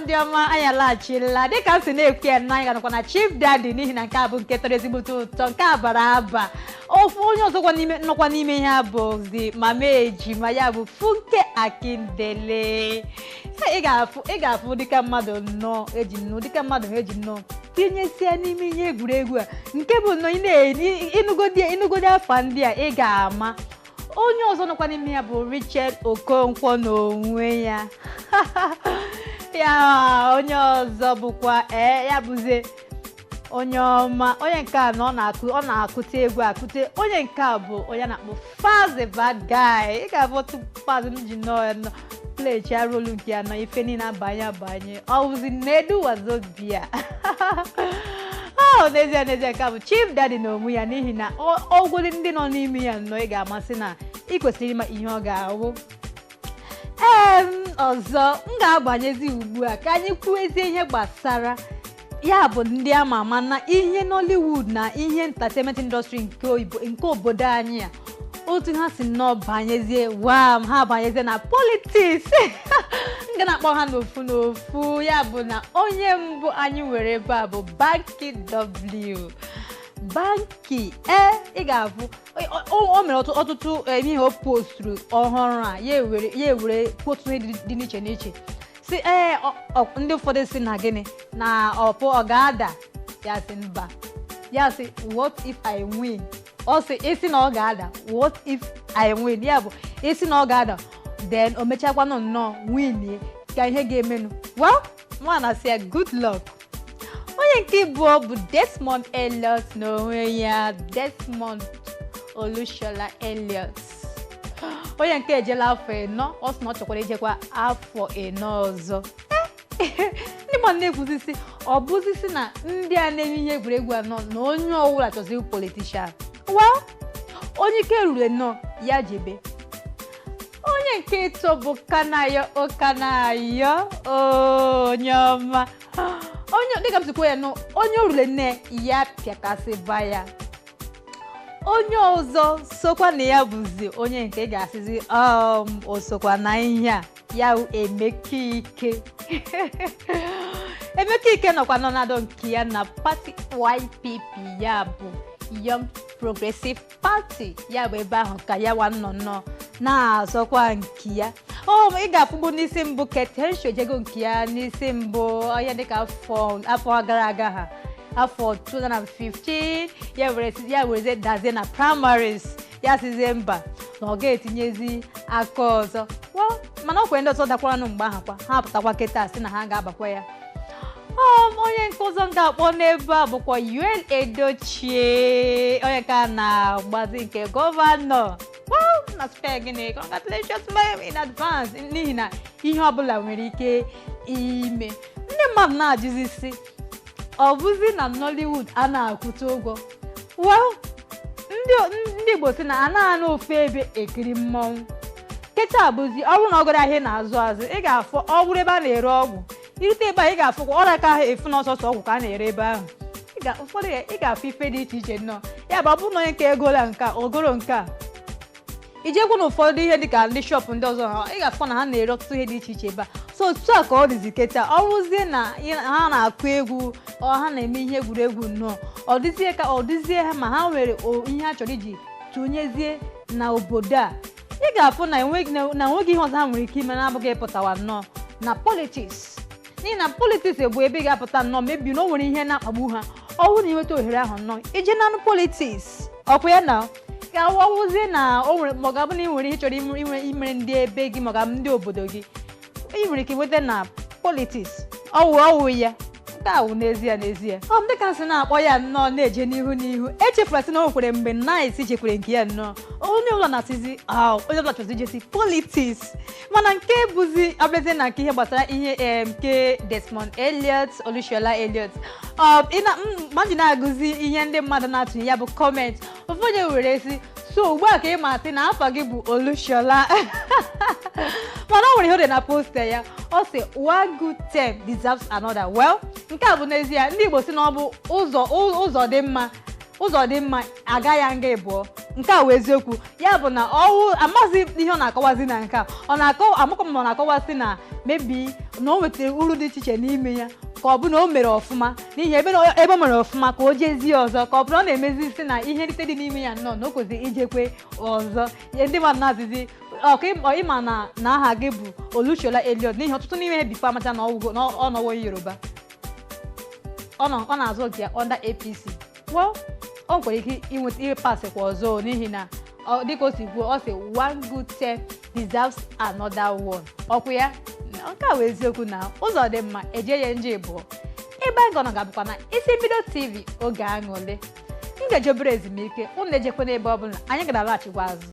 ndị ọma anyị alaghachila dịka m si na-ekwu ya na anyị ga-anọkwa na Chief Daddy n'ihi na nke a bụ nke tọrọ ezigbote ụtọ nke a bara aba ofu onye ọzọkwa nọkwa n'ime ihe a bụzi mama ejima ya bụ Funke Akindele ị ga-afụ dịka mmadụ nnọọ eji nnọọ tinyesia n'ime ihe egwuregwu a nke bụ nnọọ ịnụgodi afa ndị a ị ga-ama onye ọzọ nọkwa n'ime ya bụ Richard Okonkwo n'onwe ya ya onye ọzọ bụkwa ya bụzie onye ọma onye nke a na ọ na-akụte egwu akụte onye nke a bụ onye na-akpọ Falz the Bad Guy ị ga-abụ otu Falz m ji nọọ plechi rolu nke ya nọ ife niile abanye ọ bụzi Nnedu Wazobia n'ezie nke a bụ Chief Daddy n'onwe ya n'ihi na ogwoli ndị nọ n'ime ya nọ ị ga-amasị na ị kwesịrị ịma ihe ọ ga-awụ ọzọ m ga-agbanyezi ugbu a ka anyị kwuezie ihe gbasara ya bụ ndị ama ama na ihe Nollywood na ihe entertainment industry nke obodo anyị a otu ha si nọ banyezie ha banyezie na politics m ga na-akpọ ha n'ofu ya bụ na onye mbụ anyị nwere ebe a bụ Banky W Banky ị ga-afụ o mere ọtụtụ ihe o posturu ọhụrụ a ya ewere postu dị n'iche si ndị ụfọdụ si na gịnị na ọ ga-ada ya si mba ya si what if I win ọ sị isi na ọ ga-ada what if I win ya bụ isi na ọ ga-ada then o mechakwanụ nnọọ win ka ihe ga-emenụ well nwana si ya good luck onye nke ịbụọ bụ Desmond Elliot n'onwe ya Desmond Olushola Elliot onye nke ejela afọ 4 ọ sị na ọ chọkwara ijekwa afọ 4 ọzọ ndị mmadụ na-ekwuzisi ọ bụzisi na ndị a na-eme ihe egwuregwu anọ na onye ọbụla chọziri politishan well onye ike ruru nnọọ ya jebe onye nke ịtọ bụ Kanayo Okanayo onye ọma onye dịka m sikwa ya nọ onye orule nne ya pịakasịba ya onye ọzọ sokwa na ya bụzi onye nke ga-asịzi o sokwa na ihe a ya Emeka Ike Emeka Ike nọkwa nọnadọ nke ya na pati YPP ya bụ Young Progressive Party ya bụ ebe ahụ ka ya nọ na-azọkwa nke ya ị ga-afụgbu n'isi mbụ Ketensho jego nke ya n'isi mbụ onye dịka afọ gara aga ha afọ 2015 ya wereze dazie na primaries ya sizie mba na ọ ga-etinyezi aka ọzọ mana ọkwe ndị ọzọ dakwaranụ mgbe ahakwa ha pụtakwa kịta si na ha ga-agbakwa ya onye nke ọzọ m ga-akpọ n'ebe a bụkwa Yul Edochie onye ka na-agbazi nke gọvanọ na gịnị congratulations in advance n'ihi na ihe ọbụla nwere ike ime ndị mmadụ na-ajụzi si ọ bụzi na Nollywood a na-akwụta ụgwọ ndị Igbo si na anaghị ofe ebe ekiri mmọnwụ kịta bụzi ọ bụrụ na ọ gụrụ ahịa na-azụ azụ ị ga-afụ ọ bụrụ ebe a na-ere ọgwụ irute ebe a ị ga-afụkwa ọrịa ka ahụ efu n'ọsọsọ ọgwụ ka a na-ere ebe ahụ ụfọdụ ị ga-afụ ife dị iche nnọọ ya bụ ọ bụrụ na onye nke egola nke ogoro nke a ijekwu na ụfọdụ ihe dịka ndị shọpụ ndị ọzọ ị ga-afụ na ha na-ere ọtụtụ ihe dị iche ebe a so otu a ka ọ dịzi keta ọ rụzie na ha na-akụ egwu ha na-eme ihe egwuregwu nnọọ ọ dịzie ha ma ha nwere ihe ha chọrọ iji tụnyezie na obodo a ị ga-afụ na enweghị ihe ọzọ ha nwere ike ime na-abụghị ịpụtawa nnọọ na politiks n'ihi na politiks bụ ebe ị ga-apụta nnọọ mebi na o nwere ihe na-akpagbu ha ọ bụrụ na inweta ohere ahụ nnọọ ije nanụ politiks ọkwa ya na ga-awawụzie na o nwere ma ọ ga-abụ na ị nwere ihe chọrọ imere ndị ebe gị ma ọ ga-abụ ndị obodo gị ị nwere ike nweta na politiks ọwụ ya nke a wụ n'ezie ndị ka sị na-akpọ ya nnọọ na-eje n'ihu echefura sị na o nwekwere mgbe nice chekwere nke ya nnọọ onye ụlọ na-asịzi onye ọbụla chọzi ijesi politiks mana nke bụzi abịazie na nke ihe gbasara ihe nke Desmond Elliot Olushola Elliot mmadụ na-agụzi ihe ndị mmadụ na-atụnye ya bụ kọment ụfọdụ were si so ugbu a ka ị masị na afọ gị bụ Olushola mana o nwere ihe o dị na posta ya ọ sị one good term deserves another well nke a bụ n'ezie ndị Igbo si na ọ bụ ụzọ dị mma agaghị nga ịbụọ nke a wee eziokwu ya bụ na ọwụ amazi ihe ọ na-akọwazi na nke a ọ na-akọ amakọ m ọ na-akọwazi na mebi na o nwetara uru dị iche iche n'ime ya ka ọ bụ na o mere ọfụma n'ihi ebe o mere ọfụma ka o jezie ọzọ ka ọ bụ na ọ na-emezi isi na ihe nrite dị n'ime ya nnọọ na o kwesịrị ijekwe ọzọ ihe ndị mmadụ na-azịzi ịma na aha gị bụ Olushola Elliot n'ihi ọtụtụ n'ime ha bifo amacha na ọ nọwo Yoruba ọ na-azụ nke under APC well o nwere ike inweta ihe pasị kwa ọzọ n'ihi na dịka o si kwuo ọ sị one good step deserves another one ọkwụ ya nke a wee eziokwu na ụzọ dị mma eje ya nje ịbụọ ebe anyị gọnọ ga-abụkwa na isi mbido TV oge aṅụle m ga-eje obere ezumike unu ejekwa n'ebe ọ bụla anyị ga-alaghachikwa azụ